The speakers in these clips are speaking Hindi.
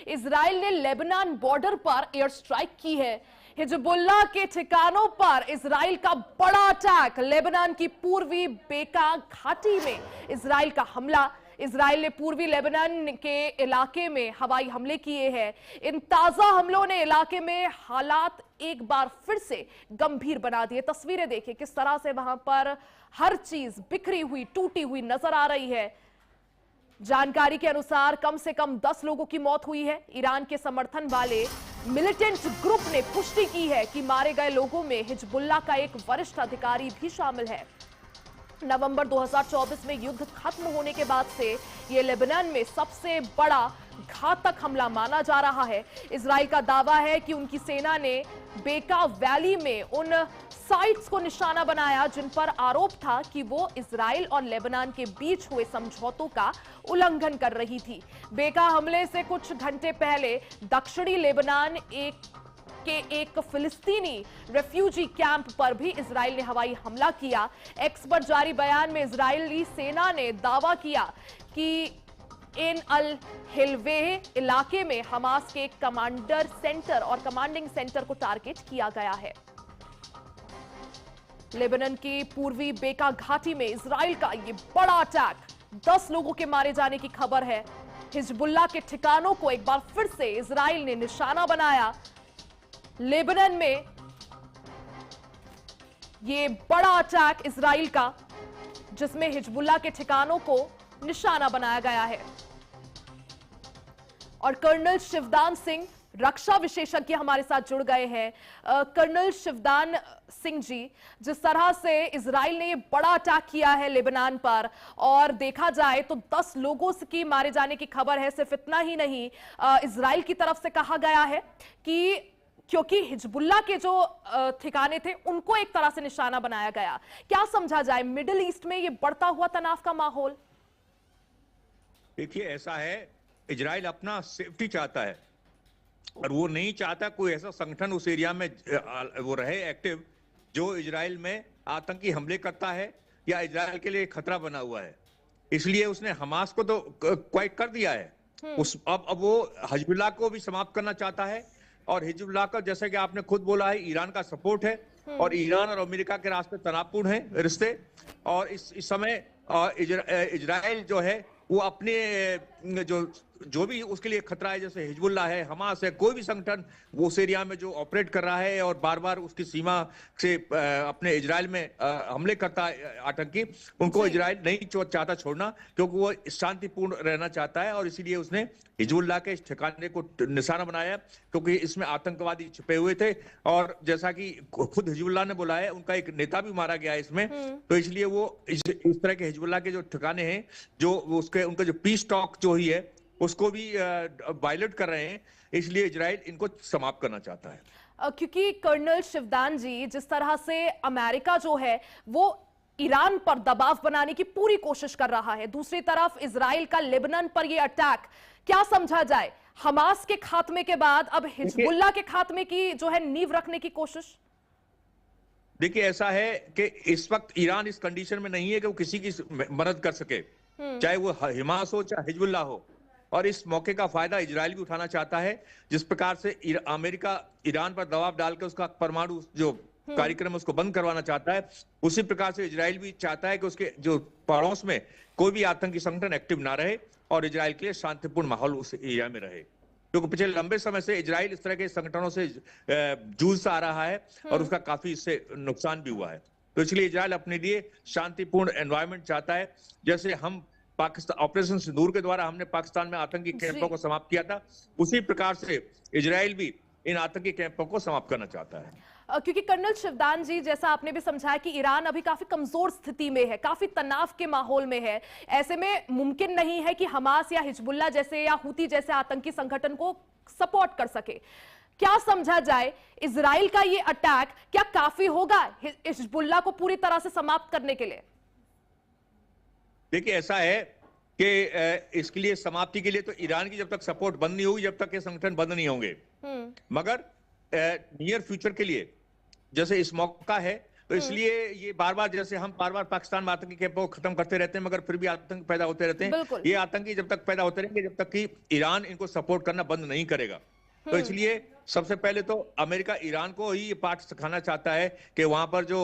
इजराइल ने लेबनान बॉर्डर पर एयर स्ट्राइक की है। हिजबुल्लाह के ठिकानों पर इजराइल का बड़ा अटैक। लेबनान की पूर्वी बेका घाटी में इजराइल का हमला। इजराइल ने पूर्वी लेबनान के इलाके में हवाई हमले किए हैं। इन ताजा हमलों ने इलाके में हालात एक बार फिर से गंभीर बना दिए। तस्वीरें देखिए किस तरह से वहां पर हर चीज बिखरी हुई, टूटी हुई नजर आ रही है। जानकारी के अनुसार कम से कम 10 लोगों की मौत हुई है। ईरान के समर्थन वाले मिलिटेंट ग्रुप ने पुष्टि की है कि मारे गए लोगों में हिजबुल्लाह का एक वरिष्ठ अधिकारी भी शामिल है। नवंबर 2024 में युद्ध खत्म होने के बाद से यह लेबनान में सबसे बड़ा घातक हमला माना जा रहा है। इजराइल का दावा है कि उनकी सेना ने बेका वैली में उन साइट्स को निशाना बनाया जिन पर आरोप था कि वो इजराइल और लेबनान के बीच हुए समझौतों का उल्लंघन कर रही थी। बेका हमले से कुछ घंटे पहले दक्षिणी लेबनान एक फिलिस्तीनी रेफ्यूजी कैंप पर भी इजराइल ने हवाई हमला किया। एक्स पर जारी बयान में इजरायली सेना ने दावा किया कि इन अल हिलवेह इलाके में हमास के कमांडर सेंटर और कमांडिंग सेंटर को टारगेट किया गया है। लेबनान की पूर्वी बेका घाटी में इजराइल का यह बड़ा अटैक, 10 लोगों के मारे जाने की खबर है। हिजबुल्लाह के ठिकानों को एक बार फिर से इजराइल ने निशाना बनाया। लेबनान में यह बड़ा अटैक इजराइल का, जिसमें हिजबुल्लाह के ठिकानों को निशाना बनाया गया है। और कर्नल शिवदान सिंह, रक्षा विशेषज्ञ, हमारे साथ जुड़ गए हैं। कर्नल शिवदान सिंह जी, जिस तरह से इजराइल ने ये बड़ा अटैक किया है लेबनान पर, और देखा जाए तो 10 लोगों की मारे जाने की खबर है। सिर्फ इतना ही नहीं, इजराइल की तरफ से कहा गया है कि क्योंकि हिजबुल्लाह के जो ठिकाने थे उनको एक तरह से निशाना बनाया गया। क्या समझा जाए मिडिल ईस्ट में ये बढ़ता हुआ तनाव का माहौल? देखिए, ऐसा है, इजराइल अपना सेफ्टी चाहता है और वो नहीं चाहता कोई ऐसा संगठन उस एरिया में वो रहे एक्टिव जो इजराइल में आतंकी हमले करता है या इजराइल के लिए खतरा बना हुआ है। इसलिए उसने हमास को तो क्वाइट कर दिया है। अब वो हिजबुल्लाह को भी समाप्त करना चाहता है। और हिजबुल्लाह का, जैसे कि आपने खुद बोला है, ईरान का सपोर्ट है और ईरान और अमेरिका के रास्ते तनावपूर्ण है रिश्ते। और इस समय इजराइल जो है वो अपने जो भी उसके लिए खतरा है, जैसे हिजबुल्लाह है, हमास है, कोई भी संगठन वो उस एरिया में जो ऑपरेट कर रहा है और बार बार उसकी सीमा से अपने इजराइल में हमले करता है आतंकी, उनको इजराइल नहीं चाहता छोड़ना, क्योंकि वो शांतिपूर्ण रहना चाहता है। और इसीलिए उसने हिजबुल्लाह के इस ठिकाने को निशाना बनाया, क्योंकि इसमें आतंकवादी छिपे हुए थे। और जैसा कि खुद हिजबुल्लाह ने बोला है, उनका एक नेता भी मारा गया है इसमें। तो इसलिए वो इस तरह के हिजबुल्लाह के जो ठिकाने हैं, जो उनका जो पीस टॉक जो ही है उसको भी वायलेट कर रहे हैं। इसलिए इजराइल इनको समाप्त करना चाहता है। क्योंकि कर्नल शिवदान जी, जिस तरह से अमेरिका जो है वो ईरान पर दबाव बनाने की पूरी कोशिश कर रहा है, दूसरी तरफ इजराइल का लेबनान पर यह अटैक, क्या समझा जाए? हमास के खात्मे के बाद अब हिजबुल्लाह के खात्मे की जो है नींव रखने की कोशिश? देखिए, ऐसा है कि इस वक्त ईरान इस कंडीशन में नहीं है कि वो किसी की मदद कर सके, चाहे वो हमास हो चाहे हिजबुल्लाह हो। और इस मौके का फायदा इजराइल भी उठाना चाहता है। जिस प्रकार से अमेरिका ईरान पर दबाव डालकर उसका परमाणु जो कार्यक्रम उसको बंद करवाना चाहता है, उसी प्रकार से इजराइल भी चाहता है कि उसके जो पड़ोस में कोई भी आतंकी संगठन एक्टिव ना रहे और इजराइल के लिए शांतिपूर्ण माहौल उस एरिया में रहे। क्योंकि पिछले लंबे समय से इजराइल इस तरह के संगठनों से जूझता आ रहा है और उसका काफी इससे नुकसान भी हुआ है। तो इसलिए इजराइल अपने लिए शांतिपूर्ण एनवायरमेंट चाहता है। जैसे हम पाकिस्तान ऑपरेशन सिंदूर के द्वारा हमने पाकिस्तान में आतंकी कैंपों को समाप्त किया था, उसी प्रकार से इजराइल भी इन आतंकी कैंपों को समाप्त करना चाहता है। क्योंकि कर्नल शिवदान जी, जैसा आपने भी समझाया कि ईरान अभी काफी कमजोर स्थिति में है, काफी तनाव के माहौल में है। ऐसे में मुमकिन नहीं है कि हमास या हिजबुल्लाह जैसे या हुती जैसे आतंकी संगठन को सपोर्ट कर सके। क्या समझा जाए, इजराइल का ये अटैक क्या काफी होगा हिजबुल्लाह को पूरी तरह से समाप्त करने के लिए? देखिए, ऐसा है कि इसके लिए, समाप्ति के लिए तो ईरान की जब तक सपोर्ट बंद नहीं होगी, जब तक ये संगठन बंद नहीं होंगे। मगर नियर फ्यूचर के लिए, जैसे इस मौका है, तो इसलिए ये बार बार, जैसे हम बार बार पाकिस्तान में आतंकी कैंपों को खत्म करते रहते हैं, मगर फिर भी आतंक पैदा होते रहते हैं। बिल्कुल। ये आतंकी जब तक पैदा होते रहेंगे, जब तक कि ईरान इनको सपोर्ट करना बंद नहीं करेगा। तो इसलिए सबसे पहले तो अमेरिका ईरान को ही ये पाठ सिखाना चाहता है कि वहां पर जो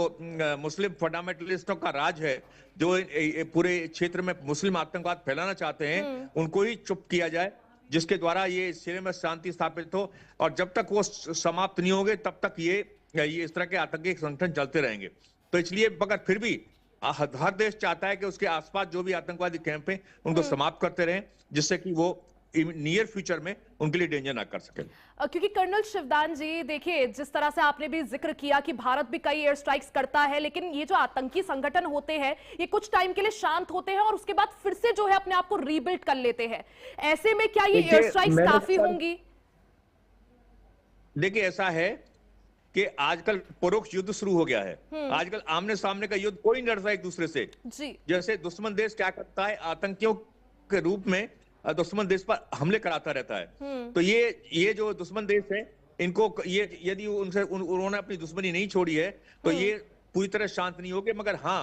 मुस्लिम फंडामेंटलिस्टों का राज है, जो पूरे क्षेत्र में मुस्लिम आतंकवाद फैलाना चाहते हैं, उनको ही चुप किया जाए, जिसके द्वारा ये सीरिया में शांति स्थापित हो। और जब तक वो समाप्त नहीं होंगे, तब तक ये इस तरह के आतंकी संगठन चलते रहेंगे। तो इसलिए मगर फिर भी हर देश चाहता है कि उसके आसपास जो भी आतंकवादी कैंप हैं उनको समाप्त करते रहें, जिससे कि वो नियर फ्यूचर में उनके लिए डेंजर ना कर सके। क्योंकि कर्नल शिवदान जी देखिए, जिस तरह से आपने भी जिक्र किया कि भारत भी कई एयर स्ट्राइक्स करता है, लेकिन ये जो आतंकी संगठन होते हैं ये कुछ टाइम के लिए शांत होते हैं और उसके बाद फिर से जो है अपने आप को रीबिल्ड कर लेते हैं। ऐसे में क्या ये एयर स्ट्राइक्स काफी होंगी? देखिए, ऐसा है कि आजकल परोक्ष युद्ध शुरू हो गया है। आजकल आमने सामने का युद्ध कोई नहीं लड़ता एक दूसरे से जी। जैसे दुश्मन देश क्या करता है, आतंकियों के रूप में दुश्मन देश पर हमले कराता रहता है। तो ये जो दुश्मन देश है, इनको ये यदि उन्होंने अपनी दुश्मनी नहीं छोड़ी है तो ये पूरी तरह शांत नहीं होंगे। मगर हाँ,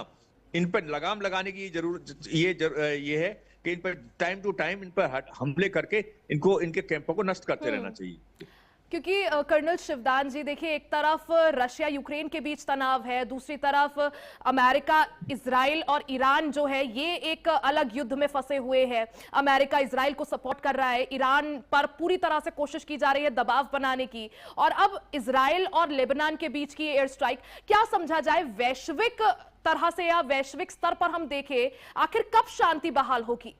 इन पर लगाम लगाने की जरूरत ये है कि इन पर टाइम टू टाइम इन पर हमले करके इनको इनके कैंपों को नष्ट करते रहना चाहिए। क्योंकि कर्नल शिवदान जी देखिए, एक तरफ रशिया यूक्रेन के बीच तनाव है, दूसरी तरफ अमेरिका, इजराइल और ईरान जो है ये एक अलग युद्ध में फंसे हुए हैं। अमेरिका इजराइल को सपोर्ट कर रहा है, ईरान पर पूरी तरह से कोशिश की जा रही है दबाव बनाने की, और अब इजराइल और लेबनान के बीच की एयर स्ट्राइक, क्या समझा जाए वैश्विक तरह से या वैश्विक स्तर पर हम देखें, आखिर कब शांति बहाल होगी?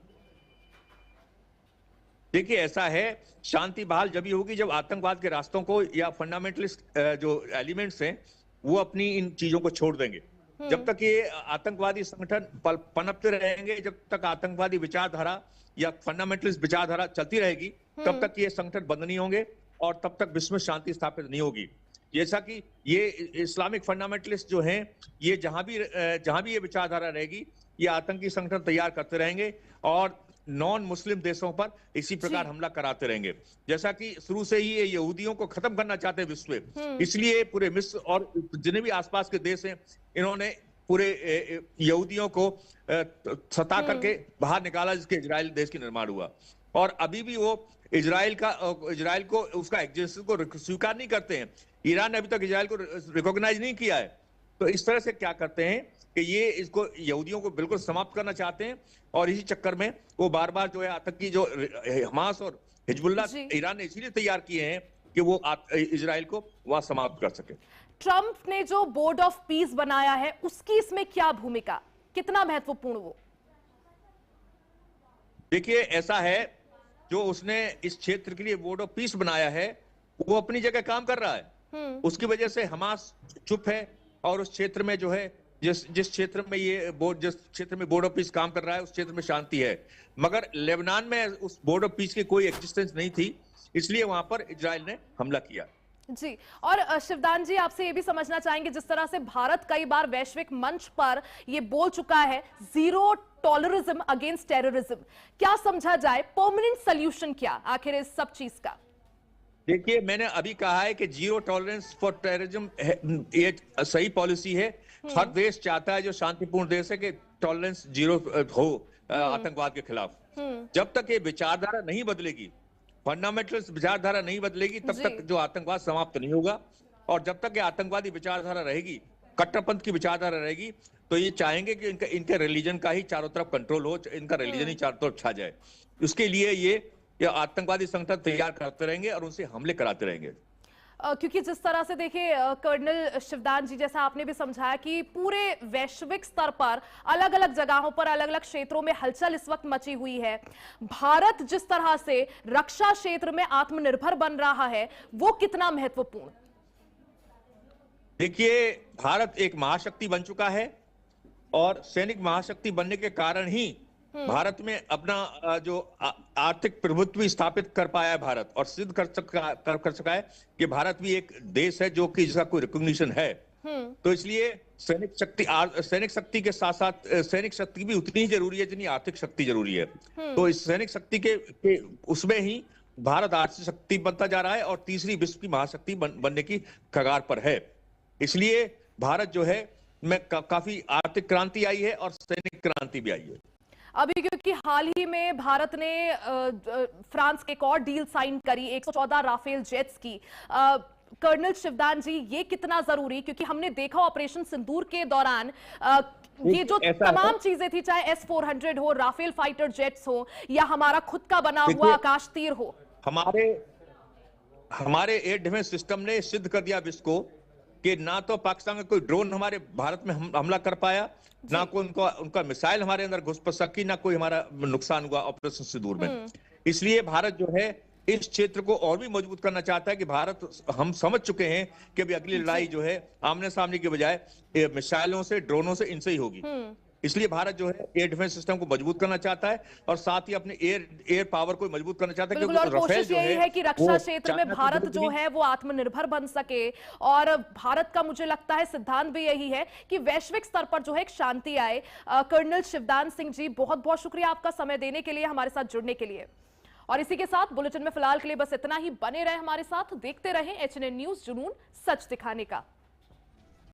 देखिए, ऐसा है, शांति बहाल जब होगी जब आतंकवाद के रास्तों को या फंडामेंटलिस्ट जो एलिमेंट्स हैं वो अपनी इन चीजों को छोड़ देंगे। जब तक ये आतंकवादी संगठन पनपते रहेंगे, जब तक आतंकवादी विचारधारा या फंडामेंटलिस्ट विचारधारा चलती रहेगी, तब तक ये संगठन बंद नहीं होंगे और तब तक विश्व में शांति स्थापित नहीं होगी। जैसा कि ये इस्लामिक फंडामेंटलिस्ट जो हैं, ये जहां भी ये विचारधारा रहेगी, ये आतंकी संगठन तैयार करते रहेंगे और नॉन मुस्लिम देशों पर इसी प्रकार हमला कराते रहेंगे। जैसा कि शुरू से ही ये यहूदियों को खत्म करना चाहते हैं विश्व में, इसलिए पूरे मिस्र और जितने भी आसपास के देश हैं, इन्होंने पूरे यहूदियों को सता करके बाहर निकाला, जिसके इजराइल देश की निर्माण हुआ। और अभी भी वो इजराइल को उसका एग्जिस्टेंस को स्वीकार नहीं करते हैं। ईरान ने अभी तक इजराइल को रिकॉग्नाइज नहीं किया है। तो इस तरह से क्या करते हैं कि ये इसको यहूदियों को बिल्कुल समाप्त करना चाहते हैं, और इसी चक्कर में वो बार बार जो है आतंकी जो हमास और हिजबुल्ला ईरान ने इसीलिए तैयार किए हैं कि वो इजराइल को वहां समाप्त कर सके। ट्रंप ने जो बोर्ड ऑफ पीस बनाया है उसकी इसमें क्या भूमिका, कितना महत्वपूर्ण वो? देखिए, ऐसा है, जो उसने इस क्षेत्र के लिए बोर्ड ऑफ पीस बनाया है वो अपनी जगह काम कर रहा है। उसकी वजह से हमास चुप है और उस क्षेत्र में जो है जिस क्षेत्र में जिस क्षेत्र में बोर्ड ऑफ पीस काम कर रहा है उस क्षेत्र में शांति है। मगर लेबनान में उस बोर्ड ऑफ पीस की कोई एग्जिस्टेंस नहीं थी, इसलिए वहां पर इजराइल ने हमला किया। जी, और शिवदान जी आपसे ये भी समझना चाहेंगे, जिस तरह से भारत कई बार वैश्विक मंच पर ये बोल चुका है जीरो टॉलरिज्म अगेंस्ट टेररिज्म, क्या समझा जाए परमानेंट सॉल्यूशन क्या आखिर इस सब चीज का? देखिए, मैंने अभी कहा है कि जीरो टॉलरेंस फॉर टेररिज्म ये सही पॉलिसी है। हर देश चाहता है, जो शांतिपूर्ण देश है, कि टॉलरेंस जीरो हो आतंकवाद के खिलाफ। जब तक ये विचारधारा नहीं बदलेगी, फंडामेंटलिस्ट विचारधारा नहीं बदलेगी, तब तक जो आतंकवाद समाप्त नहीं होगा। और जब तक ये आतंकवादी विचारधारा रहेगी, कट्टरपंथ की विचारधारा रहेगी, तो ये चाहेंगे कि इनके रिलीजन का ही चारों तरफ कंट्रोल हो, इनका रिलीजन ही चारों तरफ छा जाए। उसके लिए ये आतंकवादी संगठन तैयार करते रहेंगे और उनसे हमले कराते रहेंगे। क्योंकि जिस तरह से देखिए कर्नल शिवदान जी, जैसा आपने भी समझाया कि पूरे वैश्विक स्तर पर अलग अलग जगहों पर अलग अलग क्षेत्रों में हलचल इस वक्त मची हुई है। भारत जिस तरह से रक्षा क्षेत्र में आत्मनिर्भर बन रहा है वो कितना महत्वपूर्ण? देखिए, भारत एक महाशक्ति बन चुका है और सैनिक महाशक्ति बनने के कारण ही भारत में अपना जो आर्थिक प्रभुत्व स्थापित कर पाया है भारत, और सिद्ध कर सका है कि भारत भी एक देश है जो कि जिसका कोई रिकॉग्निशन है। तो इसलिए सैनिक शक्ति के साथ साथ सैनिक शक्ति भी उतनी ही जरूरी है जितनी आर्थिक शक्ति जरूरी है। तो इस सैनिक शक्ति के उसमें ही भारत आर्थिक शक्ति बनता जा रहा है और तीसरी विश्व की महाशक्ति बनने की कगार पर है। इसलिए भारत जो है में काफी आर्थिक क्रांति आई है और सैनिक क्रांति भी आई है। अभी क्योंकि हाल ही में भारत ने फ्रांस के एक और डील साइन करी 114 राफेल जेट्स की। कर्नल शिवदान जी, ये कितना जरूरी, क्योंकि हमने देखा ऑपरेशन सिंदूर के दौरान ये जो तमाम चीजें थी, चाहे S-400 हो, राफेल फाइटर जेट्स हो, या हमारा खुद का बना हुआ आकाश तीर हो, हमारे एयर डिफेंस सिस्टम ने सिद्ध कर दिया विश्व को कि ना तो पाकिस्तान का कोई ड्रोन हमारे भारत में हमला कर पाया, ना कोई उनका मिसाइल हमारे अंदर घुस सकी, ना कोई हमारा नुकसान हुआ ऑपरेशन सिंदूर में। इसलिए भारत जो है इस क्षेत्र को और भी मजबूत करना चाहता है कि भारत, हम समझ चुके हैं कि अभी अगली लड़ाई जो है आमने सामने के बजाय मिसाइलों से, ड्रोनों से, इनसे ही होगी। इसलिए भारत जो है एयर डिफेंस सिस्टम को मजबूत करना चाहता है और साथ ही अपने एयर पावर को मजबूत करना चाहता है, क्योंकि और कोशिश यही है कि रक्षा क्षेत्र में भारत जो है वो आत्मनिर्भर बन सके। और भारत का, मुझे लगता है, सिद्धांत भी यही है कि वैश्विक स्तर पर जो है एक शांति आए। कर्नल शिवदान सिंह जी, बहुत बहुत शुक्रिया आपका समय देने के लिए, हमारे साथ जुड़ने के लिए। और इसी के साथ बुलेटिन में फिलहाल के लिए बस इतना ही। बने रहे हमारे साथ, देखते रहें HNN न्यूज़, जुनून सच दिखाने का।